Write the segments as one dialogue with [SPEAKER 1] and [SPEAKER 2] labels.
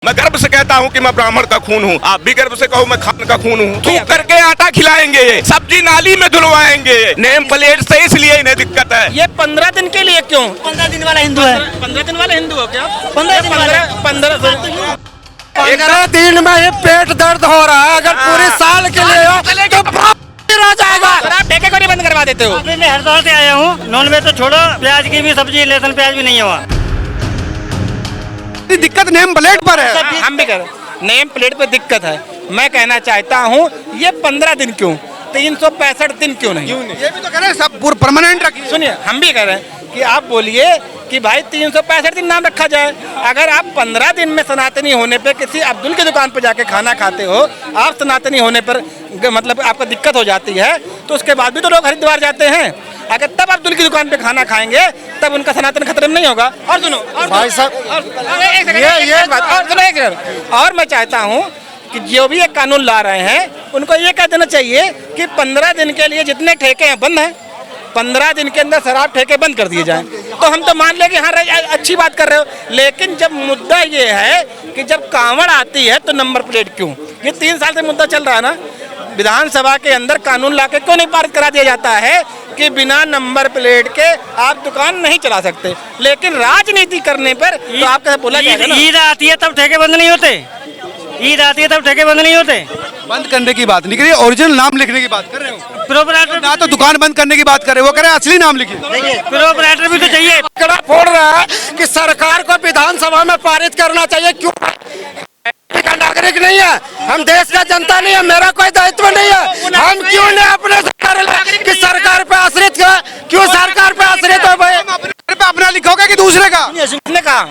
[SPEAKER 1] मैं गर्व से कहता हूँ कि मैं ब्राह्मण का खून हूँ। आप भी गर्व से कहो मैं खान का खून हूँ। थूक करके आटा खिलाएंगे, सब्जी नाली में धुलवाएंगे, नेम प्लेट से इसलिए इन्हें दिक्कत है।
[SPEAKER 2] ये 15 दिन के लिए क्यों?
[SPEAKER 3] 15 दिन वाला हिंदू है।
[SPEAKER 2] 15 दिन वाला हिंदू हो क्या?
[SPEAKER 3] 15 दिन वाला
[SPEAKER 4] 15 दिन में ये पेट दर्द हो रहा है। अगर पूरे साल के लिए हो तो रह जाएगा।
[SPEAKER 2] आप ठेके को नहीं बंद करवा देते हो?
[SPEAKER 3] अभी मैं हरिद्वार से आया हूँ। नॉनवेज तो छोड़ो, प्याज की भी सब्जी, लहसुन प्याज भी नहीं है वहाँ।
[SPEAKER 4] दिक्कत नेम प्लेट पर है।
[SPEAKER 2] हम भी कर नेम प्लेट पे दिक्कत है। मैं कहना चाहता हूँ ये 15 दिन क्यों, 365 दिन क्यों नहीं?
[SPEAKER 4] ये भी तो कह रहे हैं सब पूरा परमानेंट रखिए।
[SPEAKER 2] सुनिए, हम भी कह रहे हैं कि आप बोलिए कि भाई 365 दिन नाम रखा जाए। अगर आप 15 दिन में सनातनी होने पे किसी अब्दुल की दुकान पर जाके खाना खाते हो, आप सनातनी होने पर मतलब आपको दिक्कत हो जाती है, तो उसके बाद भी तो लोग हरिद्वार जाते हैं। अगर तब अब्दुल की दुकान पे खाना खाएंगे तब उनका सनातन खतरे में नहीं होगा। और सुनो,
[SPEAKER 4] भाई साहब,
[SPEAKER 2] और मैं चाहता हूँ कि जो भी ये कानून ला रहे हैं उनको ये कह देना चाहिए कि 15 दिन के लिए जितने ठेके हैं बंद हैं, 15 दिन के अंदर शराब ठेके बंद कर दिए जाएं। तो हम तो मान लें कि हाँ अच्छी बात कर रहे हो, लेकिन जब मुद्दा ये है कि जब कांवड़ आती है तो नंबर प्लेट क्यों? ये 3 साल से मुद्दा चल रहा है ना। विधानसभा के अंदर कानून लाके क्यों नहीं पारित करा दिया जाता है कि बिना नंबर प्लेट के आप दुकान नहीं चला सकते? लेकिन राजनीति करने पर तो आप कैसे बोला जाएगा ना?
[SPEAKER 3] ईद आती है तब ठेके बंद नहीं होते। ईद आती है तब ठेके बंद नहीं होते।
[SPEAKER 4] बंद करने की बात नहीं करिए, ओरिजिनल नाम लिखने की बात कर रहे हो।
[SPEAKER 3] प्रोपराइटर
[SPEAKER 4] ना तो दुकान बंद करने की बात कर रहे हो, वो कह रहे हैं असली नाम लिखिए।
[SPEAKER 3] प्रोपराइटर भी तो चाहिए।
[SPEAKER 4] कड़ा फोड़ रहा है कि सरकार को विधानसभा में पारित करना चाहिए। क्यों? का नागरिक नहीं है, हम देश का जनता नहीं है, मेरा कोई दायित्व नहीं है। हम क्यों नहीं अपने कि सरकार पे आश्रित क्यों सरकार पे आश्रित हो भाई? अपना लिखोगे कि दूसरे का?
[SPEAKER 2] किसने कहा?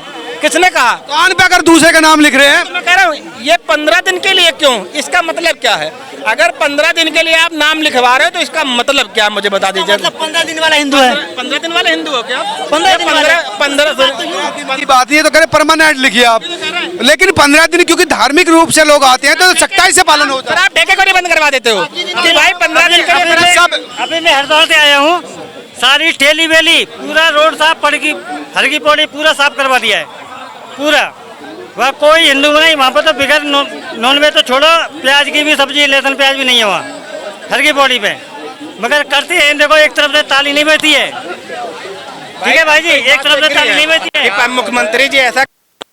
[SPEAKER 2] किसने कहा?
[SPEAKER 4] दुकान पे अगर दूसरे का नाम लिख रहे हैं,
[SPEAKER 2] तो मैं कह रहा हूँ ये 15 दिन के लिए क्यों? इसका मतलब क्या है? अगर 15 दिन के लिए आप नाम लिखवा रहे हो तो इसका मतलब क्या, मुझे बता दीजिए।
[SPEAKER 3] मतलब 15 दिन वाला हिंदू है।
[SPEAKER 2] 15 दिन वाले हिंदू हो क्या?
[SPEAKER 3] 15 दिन वाला।
[SPEAKER 2] 15
[SPEAKER 4] की बात नहीं है तो कह रहे परमानेंट लिखिए आप। लेकिन 15 दिन क्योंकि धार्मिक रूप से लोग आते हैं तो सख्ताई से पालन होता है।
[SPEAKER 2] आप ठेके को नहीं बंद करवा देते हो कि भाई 15 दिन के लिए सब?
[SPEAKER 3] अभी मैं हरिद्वार से आया हूँ। सारी ठेली वेली पूरा रोड साफ, पड़गी हरकी पौड़ी पूरा साफ करवा दिया है पूरा। वहाँ कोई हिंदू नहीं, वहाँ पर तो बिगैर नॉनवेज तो छोड़ो, प्याज की भी सब्जी, लहसुन प्याज भी नहीं है वहाँ हरकी पौड़ी पे। मगर करती है, देखो एक तरफ से ताली नहीं बजती है। ठीक है भाई जी, एक तरफ से ताली नहीं बजती है।
[SPEAKER 2] मुख्यमंत्री जी ऐसा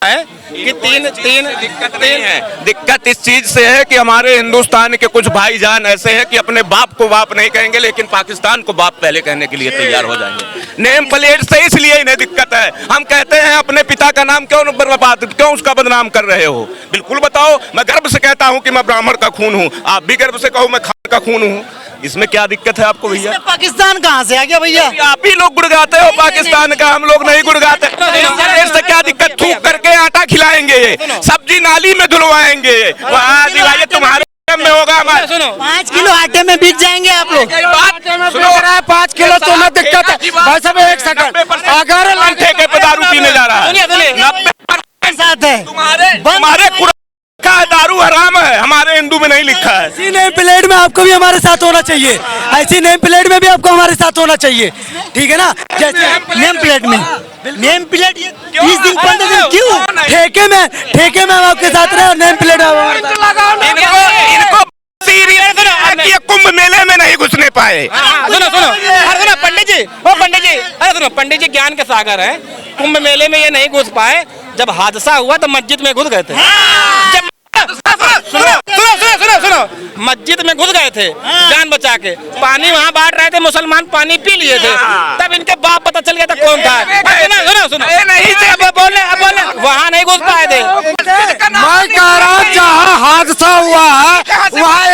[SPEAKER 2] है कि तीन
[SPEAKER 1] दिक्कत नहीं है। दिक्कत इस चीज से है कि हमारे हिंदुस्तान के कुछ भाईजान ऐसे हैं कि अपने बाप को बाप नहीं कहेंगे लेकिन पाकिस्तान को बाप पहले कहने के लिए तैयार हो जाएंगे। नेम प्लेट से इसलिए इन्हें दिक्कत है। हम कहते हैं अपने पिता का नाम क्यों उसका बदनाम कर रहे हो? बिल्कुल बताओ। मैं गर्व से कहता हूँ कि मैं ब्राह्मण का खून हूँ। आप भी गर्व से कहो मैं खान का खून हूँ। इसमें क्या दिक्कत है आपको भैया?
[SPEAKER 3] पाकिस्तान कहाँ से आ गया भैया?
[SPEAKER 1] आप ही लोग गुड़गाते हो पाकिस्तान का, हम लोग नहीं गुड़गाते। से क्या दिक्कत? थूक करके आटा खिलाएंगे, सब्जी नाली में धुलवाएंगे, वहाँ दिवाली तुम्हारे में होगा। हमारे
[SPEAKER 2] सुनो,
[SPEAKER 3] 5 किलो आटे में बिक जाएंगे आप लोग।
[SPEAKER 4] सुनो, 5 किलो तो ना दिक्कत है भाई साहब। एक सेकंड, अगर
[SPEAKER 1] ठेके पे दारू पीने जा रहा है,
[SPEAKER 2] 90%
[SPEAKER 3] साथ है।
[SPEAKER 1] तुम्हारे का दारू हराम है, हमारे हिंदू में नहीं लिखा है।
[SPEAKER 5] ऐसी नेम प्लेट में आपको भी हमारे साथ होना चाहिए। ऐसी नेम प्लेट में भी आपको हमारे साथ होना चाहिए, ठीक है ना? जैसे
[SPEAKER 3] नेम प्लेट में, नेम प्लेट 20 दिन 15 दिन क्यों?
[SPEAKER 5] ठेके में हम आपके साथ रहे और नेम प्लेट हमारे साथ।
[SPEAKER 1] इनको सीरियस ये कुंभ मेले में नहीं घुसने पाए।
[SPEAKER 2] सुनो पंडित जी, ओ पंडित जी, अरे सुनो, पंडित जी ज्ञान के सागर हैं। कुंभ मेले में ये नहीं घुस पाए, जब हादसा हुआ तो मस्जिद में घुस गए थे। सुनो, मस्जिद में घुस गए थे जान बचा के। पानी वहाँ बांट रहे थे, मुसलमान पानी पी लिए थे, तब इनके बाप पता चल गया था कौन था। सुनो, अब बोले वहाँ नहीं घुस पाए थे।
[SPEAKER 4] मैं कह रहा हूँ जहाँ हादसा हुआ है वहाँ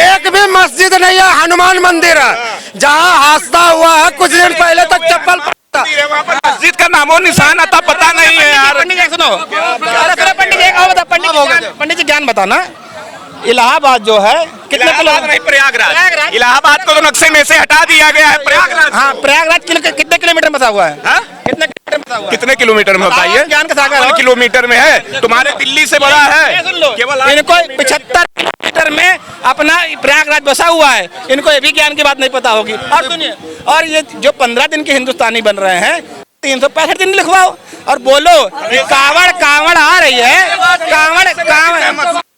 [SPEAKER 4] एक भी मस्जिद नहीं है, हनुमान मंदिर है। जहाँ हादसा हुआ है कुछ दिन पहले तक चप्पल
[SPEAKER 1] मस्जिद का नामो निशान आता पता नहीं है यार।
[SPEAKER 2] पंडित जी सुनो, पंडित जी ज्ञान बताना। इलाहाबाद जो है कितने
[SPEAKER 1] इलाहाबाद नहीं, प्रयागराज। इलाहाबाद को तो नक्शे में से हटा दिया गया है। प्रयागराज,
[SPEAKER 2] हाँ, प्रयागराज कितने किलोमीटर में बसा हुआ है?
[SPEAKER 1] हाँ? कितने किलोमीटर में बताइए?
[SPEAKER 2] ज्ञान का सागर
[SPEAKER 1] 1 किलोमीटर में है। तुम्हारे दिल्ली से बड़ा है। केवल
[SPEAKER 2] इनको 75 किलोमीटर में अपना प्रयागराज बसा हुआ है। इनको ये भी ज्ञान की बात नहीं पता होगी। और सुनिए, और ये जो 15 दिन के हिंदुस्तानी बन रहे हैं, 365 दिन लिखवाओ और बोलो कांवड़ आ रही है, कांवड़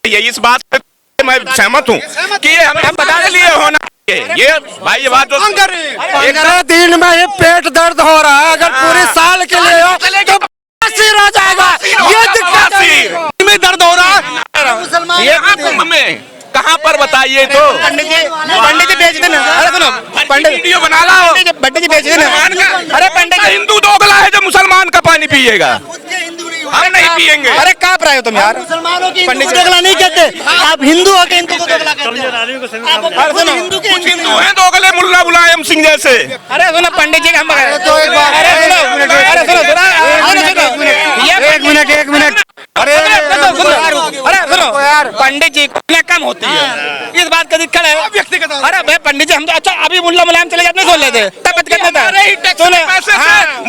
[SPEAKER 1] ये इस बात से मैं सहमत हूँ कि ये हम बताने लिए होना चाहिए। ये भाई ये बात
[SPEAKER 4] 15 दिन में ही पेट दर्द हो रहा है, अगर पूरे साल के लिए हो तो सिर हो जाएगा। ये दिक्कत है,
[SPEAKER 1] में दर्द हो रहा है। ये कुंभ में कहाँ पर बताइए तो
[SPEAKER 2] पंडित जी बेच देना। अरे सुनो पंडित
[SPEAKER 1] वीडियो बना लाओ,
[SPEAKER 2] पंडित जी बेच देना। अरे पंडित जी
[SPEAKER 1] हिंदू दोगला है जो मुसलमान का पानी पिएगा, हम नहीं पिएंगे।
[SPEAKER 2] अरे काँप रहे हो तुम यार,
[SPEAKER 5] मुसलमानों के
[SPEAKER 2] पंडित जी
[SPEAKER 5] दोगला नहीं कहते, आप हिंदू हो के हिंदू को दोगला कहते
[SPEAKER 3] कमजोर
[SPEAKER 5] हैं।
[SPEAKER 3] आदमी को सभी
[SPEAKER 5] आप
[SPEAKER 3] काम
[SPEAKER 2] अरे सुनो
[SPEAKER 5] हिंदू के
[SPEAKER 1] कुछ हिंदू हैं दोगले, मुल्ला मुलायम सिंह जैसे।
[SPEAKER 2] अरे सुनो पंडित जी का हम
[SPEAKER 4] तो एक बार-
[SPEAKER 2] अरे सुनो एक मिनट अरे सुनो पंडित जी कितना कम होती है, इस बात का दिक्कत है व्यक्तिगत। अरे भाई पंडित जी हम तो अच्छा अभी मुल्ला मुलायम चले जाते सुन लेते तब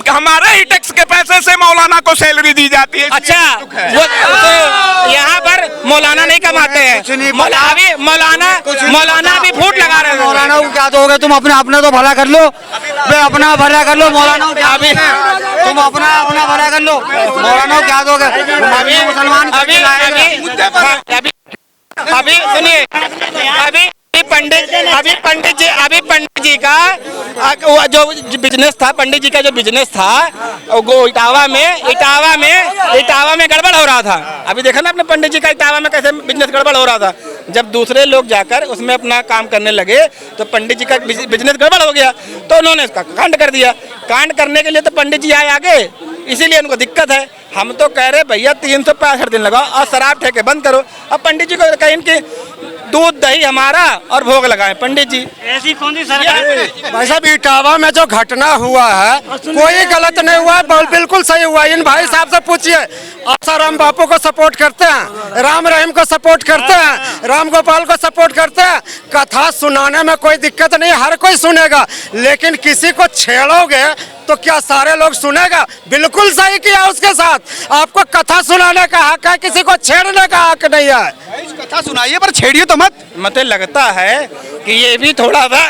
[SPEAKER 1] हमारे ही टैक्स के पैसे से मौलाना को सैलरी दी जाती है।
[SPEAKER 2] अच्छा वो तो यहाँ पर मौलाना नहीं कमाते हैं, मौलाना भी फूट लगा रहे हैं।
[SPEAKER 5] मौलाना को क्या दोगे तुम? अपना तो भला कर लो, अपना भला कर लो। मौलाना को क्या तुम अपना भला कर लो, मौलाना को क्या दोगे? मुसलमान
[SPEAKER 2] अभी सुनिए अभी पंडित जी का जो बिजनेस था, पंडित जी का जो बिजनेस था वो इटावा में गड़बड़ हो रहा था। अभी देखा ना अपने पंडित जी का इटावा में कैसे बिजनेस गड़बड़ हो रहा था। जब दूसरे लोग जाकर उसमें अपना काम करने लगे तो पंडित जी का बिजनेस गड़बड़ हो गया, तो उन्होंने इसका कांड कर दिया। कांड करने के लिए तो पंडित जी आए आगे, इसीलिए उनको दिक्कत है। हम तो कह रहे भैया 365 दिन लगाओ और शराब ठेके बंद करो। अब पंडित जी को कहीं कि दूध दही हमारा और भोग लगाए पंडित जी।
[SPEAKER 3] ऐसी कौन सी सरकार?
[SPEAKER 4] भाई साहब इटावा में जो घटना हुआ है कोई गलत नहीं हुआ है, बिल्कुल सही हुआ है। इन भाई साहब से पूछिए, आसाराम बापू को सपोर्ट करते हैं, राम रहीम को सपोर्ट करते हैं, राम गोपाल को सपोर्ट करते हैं। कथा सुनाने में कोई दिक्कत नहीं, हर कोई सुनेगा, लेकिन किसी को छेड़ोगे तो क्या सारे लोग सुनेगा? बिल्कुल सही किया उसके साथ। आपको कथा सुनाने का हक है, किसी को छेड़ने का हक नहीं है।
[SPEAKER 6] कथा सुनाइए पर छेड़िए तो मत।
[SPEAKER 2] मुझे लगता है कि ये भी थोड़ा सा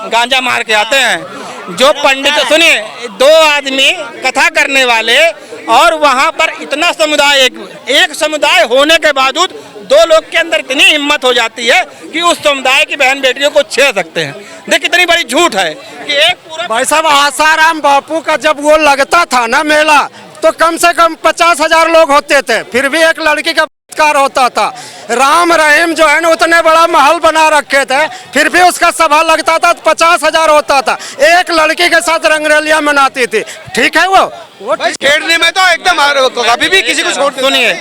[SPEAKER 2] गांजा मार के आते हैं। जो पंडित सुनिए, दो आदमी कथा करने वाले और वहां पर इतना समुदाय, एक समुदाय होने के बावजूद दो लोग के अंदर इतनी हिम्मत हो जाती है कि उस समुदाय की बहन बेटियों को छेड़ सकते हैं। देख कितनी बड़ी झूठ है कि एक पूरा
[SPEAKER 4] भाई साहब आसाराम बापू का जब वो लगता था ना मेला, तो कम से कम 50,000 लोग होते थे, फिर भी एक लड़की का बलात्कार होता था। राम रहीम जो है ना उतने बड़ा महल बना रखे थे, फिर भी उसका सभा लगता था 50,000 होता था। एक लड़की के साथ रंगरलियां मनाती थी, ठीक है वो
[SPEAKER 6] छेड़ने में तो एकदम कभी भी किसी को छोड़।
[SPEAKER 2] सुनिए,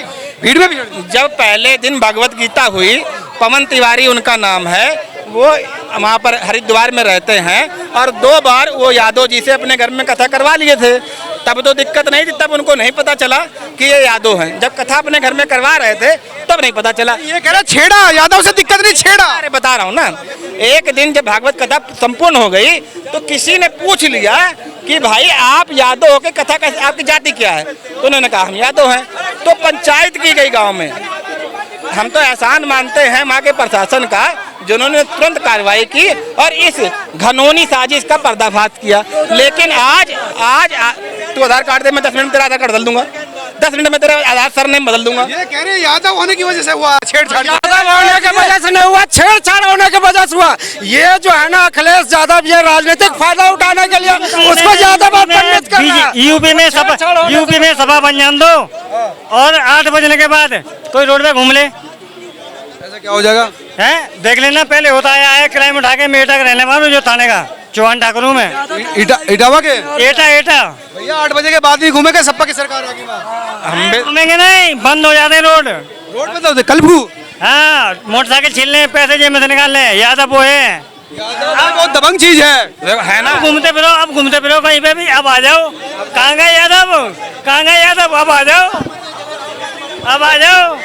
[SPEAKER 6] भीड़ में भी
[SPEAKER 2] जब पहले दिन भगवत गीता हुई, पवन तिवारी उनका नाम है, वो वहाँ पर हरिद्वार में रहते हैं और 2 बार वो यादव जी से अपने घर में कथा करवा लिए थे। तब तो दिक्कत नहीं थी, तब उनको नहीं पता चला कि ये यादव हैं। जब कथा अपने घर में करवा रहे थे तब नहीं पता चला।
[SPEAKER 6] ये कह रहा छेड़ा, यादव से दिक्कत नहीं, छेड़ा।
[SPEAKER 2] अरे बता रहा हूँ ना, एक दिन जब भागवत कथा संपूर्ण हो गई तो किसी ने पूछ लिया कि भाई आप यादव हो के कथा कैसे, आपकी जाति क्या है? तो उन्होंने कहा हम यादव हैं। तो पंचायत की गई गाँव में। हम तो एहसान मानते हैं वहाँ के प्रशासन का, जिन्होंने तुरंत कार्रवाई की और इस घनौनी साजिश का पर्दाफाश किया। लेकिन आज तू आधार कार्ड दे, मैं 10 मिनट में तेरा आधार कार्ड बदल दूंगा, 10 मिनट में तेरा आधार सरनेम बदल दूंगा।
[SPEAKER 6] ये कह रहे यादव होने की वजह से हुआ छेड़छाड़।
[SPEAKER 4] यादव होने की वजह से नहीं हुआ, छेड़छाड़ होने की वजह से हुआ। ये जो है ना अखिलेश यादव, ये राजनीतिक फायदा उठाने के लिए उसको ज्यादा बात पंडित कर रहा है।
[SPEAKER 3] यूपी में सभा बन जान दो और 8 बजने के बाद कोई रोड पे घूम ले,
[SPEAKER 6] ऐसा क्या हो जाएगा?
[SPEAKER 3] है देख लेना। पहले होता आया क्राइम उठा के मेटा का रहने वाला जो थाने का चौहान ठाकुरों में
[SPEAKER 6] इटावा के
[SPEAKER 3] एटा
[SPEAKER 6] भैया 8 बजे के बाद भी घूमेंगे, सपा की सरकार आगे
[SPEAKER 2] हम
[SPEAKER 3] घूमेंगे नहीं, बंद हो जाते रोड
[SPEAKER 6] पे तो कलभू।
[SPEAKER 3] हाँ, मोटरसाइकिल छीन ले, पैसे जेब में से निकाल ले, यादव वो है।
[SPEAKER 6] बहुत दबंग चीज है
[SPEAKER 2] ना।
[SPEAKER 3] घूमते फिरो कहीं पे भी। अब आ जाओ, कहाँ गए यादव, अब आ जाओ।